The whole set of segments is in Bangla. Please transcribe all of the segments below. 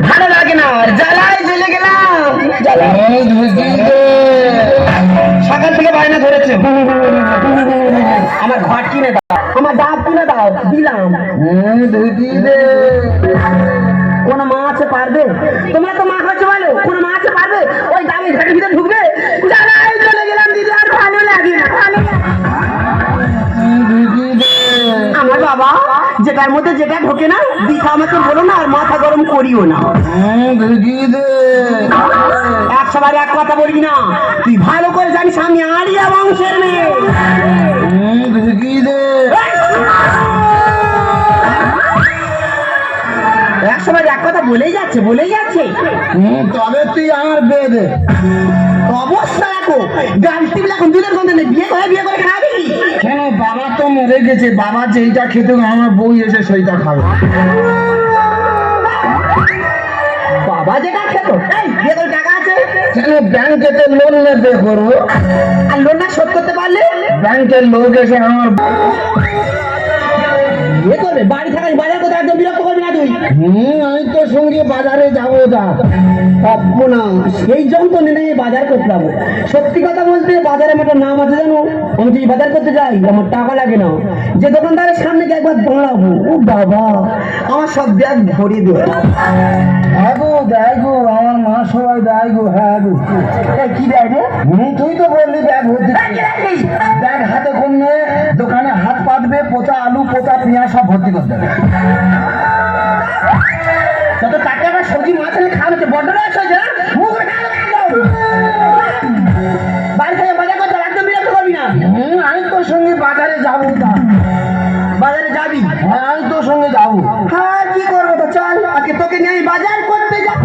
ভালো লাগে না, জ্বালায় জ্বলে গেলাম। সকাল থেকে বায়না ধরেছে, আমার ঘর কিনে দাও, আমার ডাব কিনে দাও, দিলাম। কোন মা আছে পারবে? তোমরা তো মা হচ্ছে বলো, কোন মা আছে পারবে ওই দামি ঘাটের ভিতরে ঢুকবে? জ্বালায় চলে গেলাম দিদি, আর ভালো লাগে না। আমার বাবা যেটার মধ্যে যেটা ঢোকে না দিখা আমাকে বলো না, আর মাথা গরম করিও না। 100 বার এক কথা বলবি না, তুই ভালো করে জানিস আমি আরিয়া বংশের মেয়ে। 100 বার এক কথা বলেই যাচ্ছে, বলেই যাচ্ছে। তবে তুই আমার বেয়ে দে অবস্থা দেখো, গালতি এখন দুধের গন্ধে নেই, বিয়ে করে খাবি কেন? বাবা তো মরে গেছে, বাবা যেইটা খেতে আমার বউ এসে সেইটা খাবে। বাবা যেটা খেত, বিয়ে করে টাকা আছে কেন? ব্যাংকেতে লোন নেবে করবো, আর লোন না শোধ করতে পারলে ব্যাংকের লোক এসে আমার বিয়ে করবে। বাড়ি থাকার বাজার করতে একদম বিরক্ত করবি না তুই। আমি তো সঙ্গে বাজারে যাবো না, সেই যন্ত্রণে নিয়ে বাজার করতে যাবো। সত্যি কথা বলতে বাজারে আমার একটা নাম আছে জানো, আমি যদি বাজার করতে যাই আমার টাকা লাগে না, যে দোকানদারের সামনে গিয়ে একবার দাঁড়াবো, ও বাবা আমার সব ব্যাগ ভরিয়ে দেবে। দেখো দেখো আমার মা সবাই দেখো। হ্যাঁ গো, কি দেয় রে? তুই তো বললি ব্যাগ ভর্তি, ব্যাগ হাতে করলে দোকানে হাত পাতবে, পোচা আলু পোচা পেঁয়াজ সব ভর্তি করতে হবে। তত টাকা সবজি মাছ খাওয়ানো বড্ড রয়েছে, বাড়ি থেকে বাজার করতে একদম বিরক্ত করবি না। আমি তোর সঙ্গে বাজারে যাবো না। বাজারে যাবি? হ্যাঁ আমি তোর সঙ্গে যাবো। হ্যাঁ কি করবো তো চল, আজকে তোকে নিয়ে বাজার করতে যা।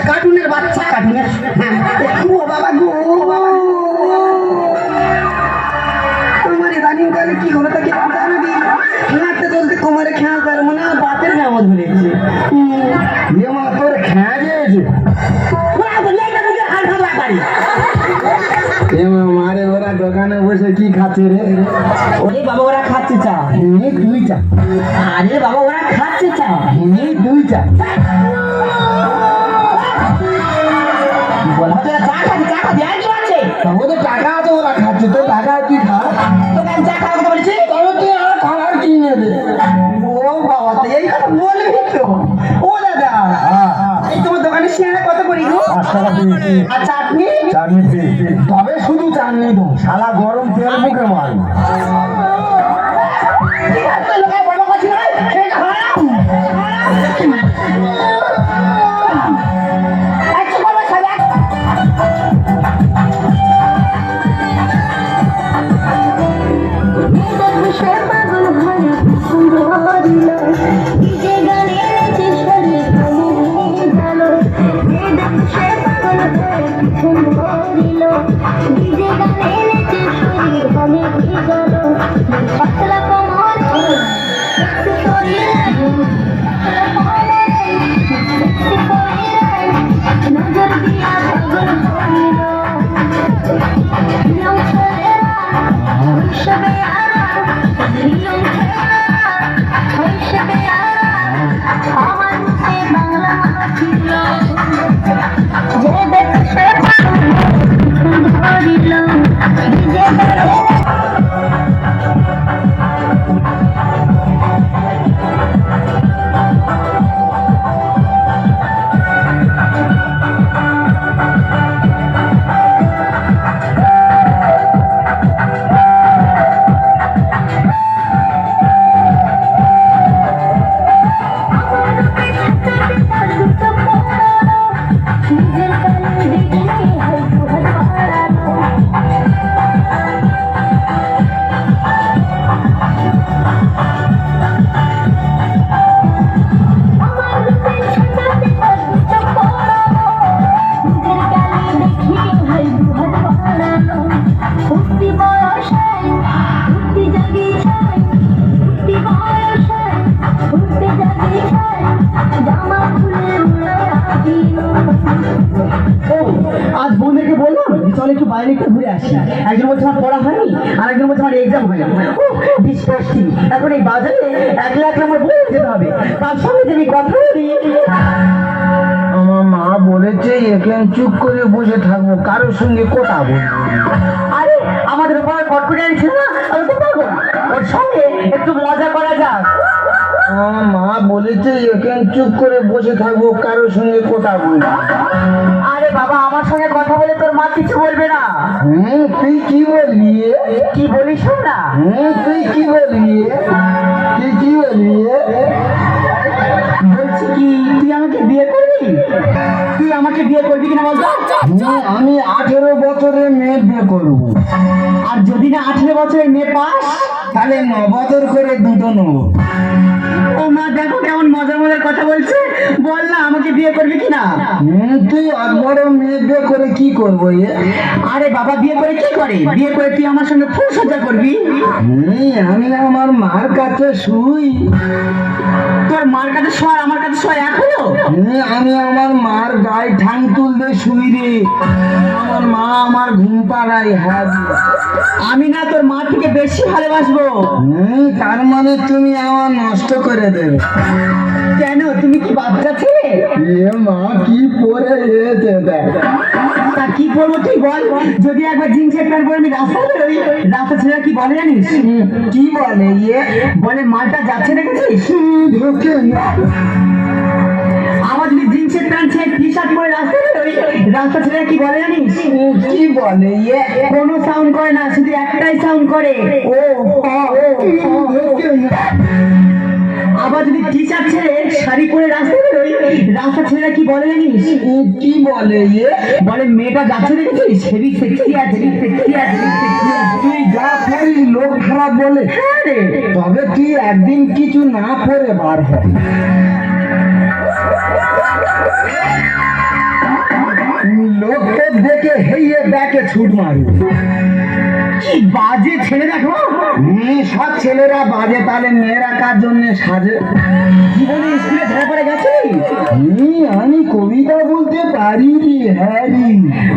কার্টুনের বাচ্চা, কার্টুনের বাবা গো, তোমার ইদানিং কালে কি হলো তাকে জানো দি, হাঁটতে চলতে কোমরে খেয়াল পারবো না, বাতের নামও ধরেছে। তোর খেয়ে দিয়েছে মারে, ওরা দোকানে বসে কি খাচ্ছে রে? ওরে বাবা ওরা খাচ্ছে চা, তুই চা। আরে বাবা ওরা খাচ্ছে চা, তুই চা। বলা তোরা চা খাবি, চা খাবি আর কি আছে? ওদের টাকা আছে, ওরা খাচ্ছে, তোর টাকা তুই খা। তোকে আমি চা খাওয়াতে বলেছি, তবে তুই আর খাবার কিনে দে। ও বাবা তো এই কথা বলবি তো। ও দাদা এই তোমার দোকানে সিঙ্গাড়া কত করে গো? 5 টাকা দিয়েছি। আর চাটনি? চাটনি তবে শুধু চাটনি দো, শালা গরম তেল মুখে মার। Patra como একটু বাইরে একটু ঘুরে আসি। একজন বলছে আমার পড়া হয়নি, আর একজন বলছে আমার এক্সাম হয়ে গেল। বিশ্বাসী এখন এই বাজারে একলা একলা আমার বলে যেতে হবে, তার সঙ্গে যদি কথা বলি। আমার মা বলেছে এখানে চুপ করে বসে থাকবো, কারোর সঙ্গে কথা বলবো। আরে আমাদের উপর কটকুটি ছিল না, আমি তো পারবো না, ওর সঙ্গে একটু মজা করা যাক। আমার মা বলেছে এখানে চুপ করে বসে থাকবো, কারোর সঙ্গে কথা বলবো। আরে বাবা, আমার সঙ্গে কথা বলে তোর মা কিছু বলবে না। তুই কি বলবি? কি বলিস শোন না। তুই কি বলবি? তুই কি বলবি? বলছি কি, তুই আমাকে বিয়ে করবি? তুই আমাকে বিয়ে করবি কিনা বলতো? আমি 18 বছরের মেয়ে বিয়ে করবো। আর যদি না 18 বছরের মেয়ে পাস, তাহলে 9 বছর করে দুটো নেবো। ও মা দেখো কেমন মজার মজার কথা বলছে। বল না আমাকে বিয়ে করবি কিনা? তুই বড় মেয়ে বিয়ে করে কি করবো? আরে বাবা, বিয়ে করে কি করে? বিয়ে করে তুই আমার সঙ্গে ফুল সজ্জা করবি? আমি আমার মার কাছে শুই। তোর মার কাছে শোয়, আমার কাছে শোয় এখনো? আমি আমার মার গায়ে ঠাং তুলতে শুই রে। আমার মা আমার ঘুম পাড়াই। হ্যাঁ, আমি না তোর মা থেকে বেশি ভালোবাসবো। তার মানে তুমি আমার নষ্ট করে দেবে? কেন, তুমি কি বাচ্চা ছেলে? মা কি পরে এসেছে দেখ। তা কি করবো তুই বল? যদি একবার জিন্সের প্যান্ট পরে আমি রাস্তায় বেরোই, রাস্তা ছেলেরা কি বলে জানিস? কি বলে? বলে মালটা যাচ্ছে দেখেছিস? ঢোকে না। আমার যদি জিন্সের প্যান্ট ছেড়ে টি শার্ট পরে রাস্তায় বেরোই, রাস্তা ছেলেরা কি বলে জানিস? কি বলে? কোনো সাউন্ড করে না, শুধু একটাই সাউন্ড করে, ও। ঢোকে না। আবার যদি টি শার্ট ছেড়ে শাড়ি পরে রাস্তায় বেরোই, রাস্তা ছেলেরা কি বলে জানিস? কি বলে? বলে মেয়েটা যাচ্ছে দেখেছিস? হেভি সেক্সি আছে, সেক্সি আছে, সেক্সি আছে। তুই যা করিস লোক খারাপ বলে। হ্যাঁ রে। তবে তুই একদিন কিছু না করে বার হয়। লোককে দেখে হেইয়ে ব্যাকে ছুট মারু। কি বাজে ছেলে দেখো। সব ছেলেরা বাজে, তাহলে মেয়েরা কার জন্য সাজে? জীবনে স্কুলে ধরা পড়ে গেছে? আমি কবিতা বলতে পারি রে। হ্যাঁ রে।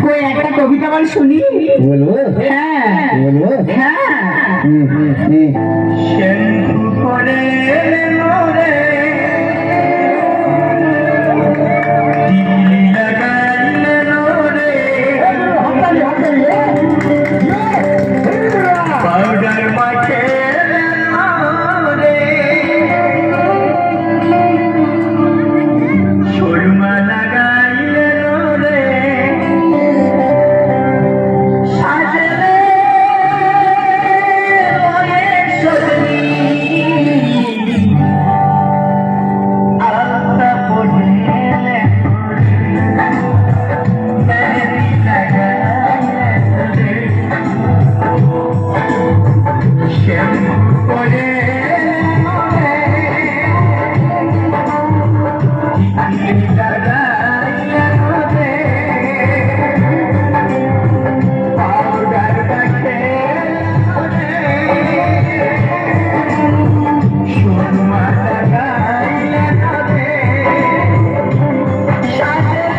কই একটা কবিতা বল শুনি। বলবো? হ্যাঁ বলবো? হ্যাঁ। শ্যাম্পু করে নোরে, টিকলি লাগাইলে নোরে, পাউডার মাখে নোরে, সুরমা লাগাইলে নোরে, সাজলে ওরে সজনী, আলতা পড়লে মেহেদি লাগাইলে শ্যাম্পু করে টিকলি লাগাইলে নোরে, পাউডার মাখে নোরে, সুরমা লাগাইলে নোরে, সাজলে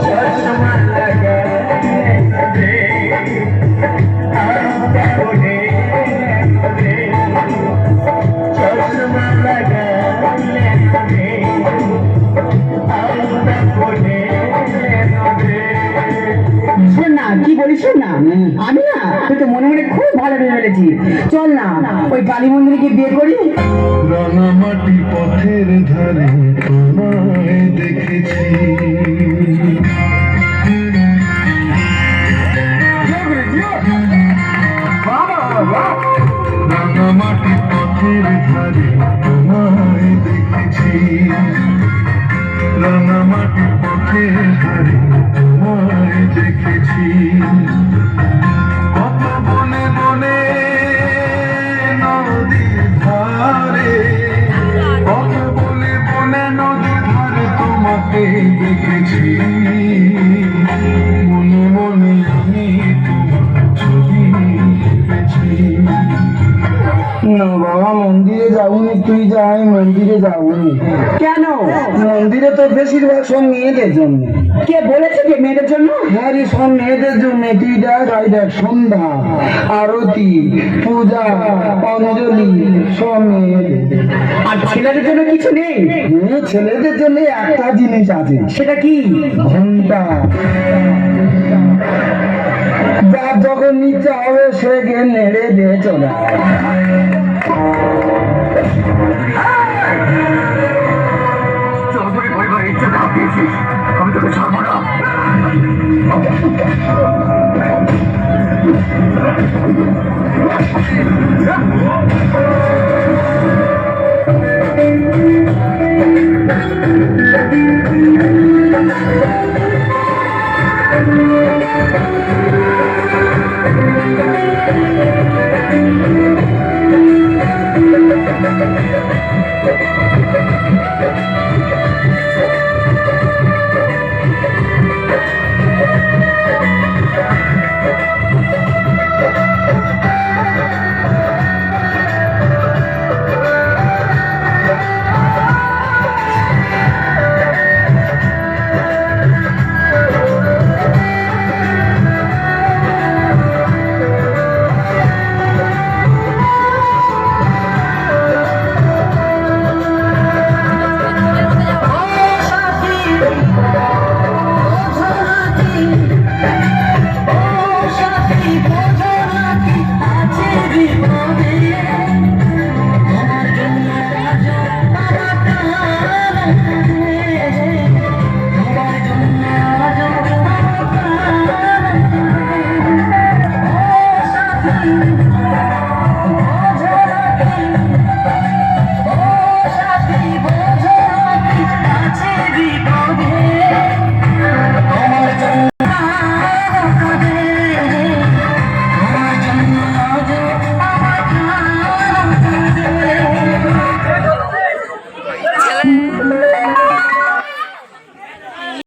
চশমা লাগাইলে নোরে, আলতা পড়ে নোরে, চশমা লাগাইলে নোরে, আলতা পড়ে নোরে। শোন না, কি বলিস শোন না। আমি না তুই তো মনে মনে খুব ভালো ভেবে ফেলেছি। চল না ওই কালী মন্দিরে গিয়ে বিয়ে করি। রাঙামাটি পথের ধারে তোমায় দেখেছি, রাঙামাটি পথের ধারে তোমায় দেখেছি, রাঙামাটি পথের ধারে তোমায় দেখেছি, কত বনে বনে নদীর ধারে, কত বনে বনে নদীর ধারে তোমাকে দেখেছি, মনে মনে আমি তোমার ছবি এঁকেছি। বাবা মন্দির তুই যাই মন্দিরে যাবো। কেন? মন্দিরে তো বেশিরভাগ সব মেয়েদের জন্য। কে বলেছে যে মেয়েদের জন্য? হ্যাঁ রে, সব মেয়েদের জন্য। তুই দেখ, আই দেখ, সন্ধ্যা আরতি পূজা অঞ্জলি সব মেয়েদের। আর ছেলেদের জন্য কিছু নেই? ছেলেদের জন্য একটা জিনিস আছে। সেটা কি? ঘন্টা। যার যখন ইচ্ছা হবে সে গিয়ে নেড়ে দিয়ে চলে আসে। আমি তোকে ছাড়বো না।